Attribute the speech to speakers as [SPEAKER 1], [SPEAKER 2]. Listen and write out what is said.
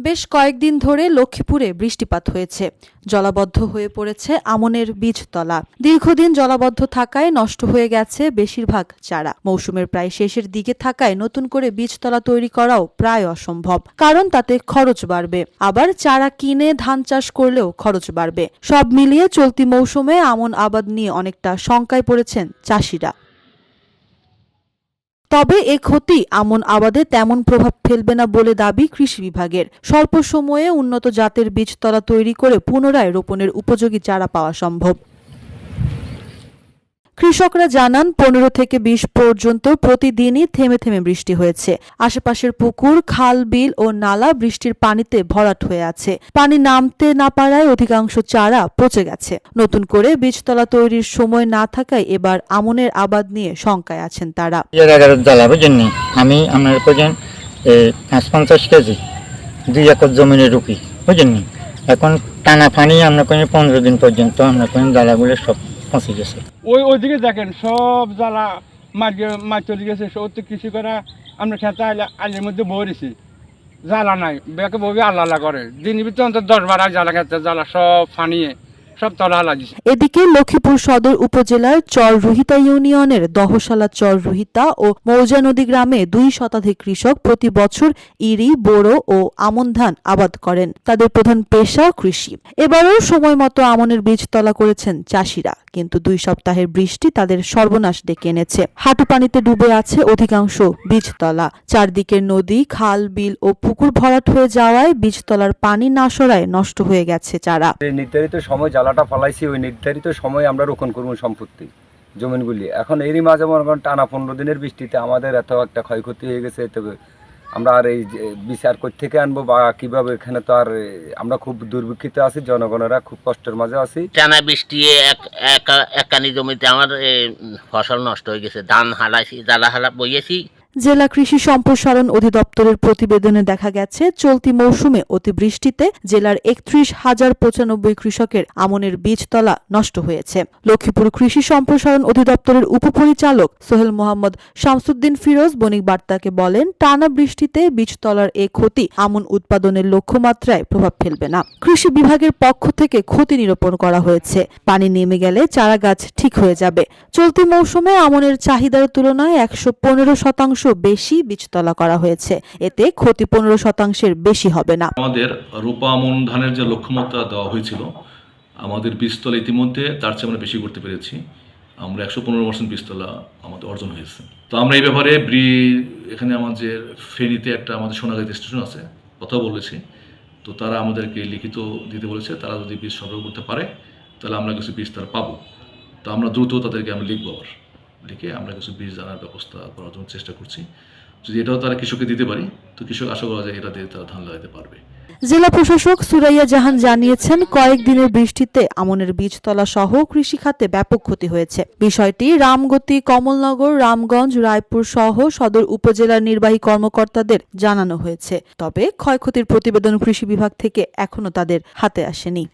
[SPEAKER 1] বেশ কয়েকদিন ধরে লক্ষ্মীপুরে বৃষ্টিপাত হয়েছে। জলাবদ্ধ হয়ে পড়েছে আমনের বীজতলা। দীর্ঘদিন জলাবদ্ধ থাকায় নষ্ট হয়ে গেছে বেশিরভাগ চারা। মৌসুমের প্রায় শেষের দিকে থাকায় নতুন করে বীজতলা তৈরি করাও প্রায় অসম্ভব, কারণ তাতে খরচ বাড়বে। আবার চারা কিনে ধান চাষ করলেও খরচ বাড়বে। সব মিলিয়ে চলতি মৌসুমে আমন আবাদ নিয়ে অনেকটা শঙ্কায় পড়েছেন চাষিরা। তবে এ ক্ষতি আমন আবাদে তেমন প্রভাব ফেলবে না বলে দাবি কৃষি বিভাগের। স্বল্প সময়ে উন্নত জাতের বীজতলা তৈরি করে পুনরায় রোপণের উপযোগী চারা পাওয়া সম্ভব। কৃষকরা জানান 15 থেকে 20 পর্যন্ত প্রতিদিনই থেমে থেমে বৃষ্টি হয়েছে। আশেপাশের পুকুর, খাল, বিল ও নালা বৃষ্টির পানিতে ভরাট হয়ে আছে। পানি নামতে না পারায় অধিকাংশ চারা পচে গেছে। নতুন করে বীজতলা তৈরির সময় না থাকায় এবার আমনের আবাদ নিয়ে শঙ্কায় আছেন তারা।
[SPEAKER 2] আমি আপনার 50 কেজি 2 একর জমিনে রুপি, বুঝলেন। এখন টানা পানি আমরা 15 দিন পর্যন্ত আমরা জ্বালাগুলো সব পৌঁছে গেছে।
[SPEAKER 3] ওইদিকে দেখেন সব জ্বালা মাছ চলে গেছে। সত্যি কৃষি করা আমরা খেতে আলের মধ্যে ভরেছি, জ্বালা নাই, বেকে বই আল্লাহ করে দিনের ভিতরে অন্তত 10-12 জ্বালা খেতে, জ্বালা সব ফানিয়ে সব তলা লাগিয়েছে।
[SPEAKER 1] এদিকে লক্ষ্মীপুর সদর উপজেলার চর রুহিতা ইউনিয়নের দহশালা চর রুহিতা ও মৌজা নদী গ্রামে 2 শতাধিক কৃষক প্রতি বছর ইরি, বোরো ও আমন ধান আবাদ করেন। তাদের প্রধান পেশা কৃষি। এবারও সময় মতো আমনের বীজতলা করেছেন চাষিরা, কিন্তু 2 সপ্তাহের বৃষ্টি তাদের সর্বনাশ ডেকে এনেছে। হাঁটু পানিতে ডুবে আছে অধিকাংশ বীজতলা। চারদিকের নদী, খাল, বিল ও পুকুর ভরাট হয়ে যাওয়ায় বীজতলার পানি না সরায় নষ্ট হয়ে গেছে চারা।
[SPEAKER 4] নির্ধারিত সময় জ্বালাটা ফলাইছি, ওই নির্ধারিত সময় আমরা রোপণ করবো সম্পত্তি জমিনগুলি। এখন এরই মাঝে মনে করেন টানা 15 দিনের বৃষ্টিতে আমাদের এত একটা ক্ষয়ক্ষতি হয়ে গেছে। তবে আমরা আর এই বিচার থেকে আনবো বা কিভাবে, এখানে তো আর আমরা খুব দুর্ভিক্ষিত আছি, জনগণেরা খুব কষ্টের মাঝে আছি।
[SPEAKER 5] টানা বৃষ্টি একানি জমিতে আমার ফসল নষ্ট হয়ে গেছে। ধান হালাইছি, জ্বালা হালা বইয়েছি।
[SPEAKER 1] জেলা কৃষি সম্প্রসারণ অধিদপ্তরের প্রতিবেদনে দেখা গেছে, চলতি মৌসুমে অতিবৃষ্টিতে জেলার 31,095 কৃষকের আমনের বীজতলা নষ্ট হয়েছে। লক্ষ্মীপুর কৃষি সম্প্রসারণ অধিদপ্তরের উপপরিচালক সোহেল মোহাম্মদ শামসুদ্দিন ফিরোজ বণিক বার্তাকে বলেন, টানা বৃষ্টিতে বীজতলার এ ক্ষতি আমন উৎপাদনের লক্ষ্যমাত্রায় প্রভাব ফেলবে না। কৃষি বিভাগের পক্ষ থেকে ক্ষতি নিরূপণ করা হয়েছে। পানি নেমে গেলে চারা গাছ ঠিক হয়ে যাবে। চলতি মৌসুমে আমনের চাহিদার তুলনায় 115% বেশি বীজতলা করা হয়েছে। এতে ক্ষতি 15%-এর বেশি হবে না।
[SPEAKER 6] আমাদের রূপা আমন ধানের যে লক্ষ্যমাত্রা দেওয়া হয়েছিল, আমাদের বীজতলা ইতিমধ্যে তার চেয়ে আমরা বেশি করতে পেরেছি। আমরা 115% বীজতলা আমাদের অর্জন হয়েছে। তো আমরা এই ব্যাপারে এখানে আমাদের ফেনীতে একটা আমাদের সোনাগাঁও স্টেশন আছে, কথা বলেছি। তো তারা আমাদেরকে লিখিত দিতে বলেছে, তারা যদি বীজ সংগ্রহ করতে পারে তাহলে আমরা কিছু বীজ তারা পাবো। তো আমরা দ্রুত তাদেরকে আমরা লিখবো, আবার লিখে আমরা কিছু বীজ আনার ব্যবস্থা করার জন্য চেষ্টা করছি। যদি এটাও তারা কৃষককে দিতে পারি, তো কৃষক আশা করা যায় এটা দিয়ে তারা ধান লাগাতে পারবে।
[SPEAKER 1] জেলা প্রশাসক সুরাইয়া জাহান জানিয়েছেন, কয়েকদিনের বৃষ্টিতে আমনের বীজতলা সহ কৃষি খাতে ব্যাপক ক্ষতি হয়েছে। বিষয়টি রামগতি, কমলনগর, রামগঞ্জ, রায়পুর সহ সদর উপজেলার নির্বাহী কর্মকর্তাদের জানানো হয়েছে। তবে ক্ষয়ক্ষতির প্রতিবেদন কৃষি বিভাগ থেকে এখনো তাদের হাতে আসেনি।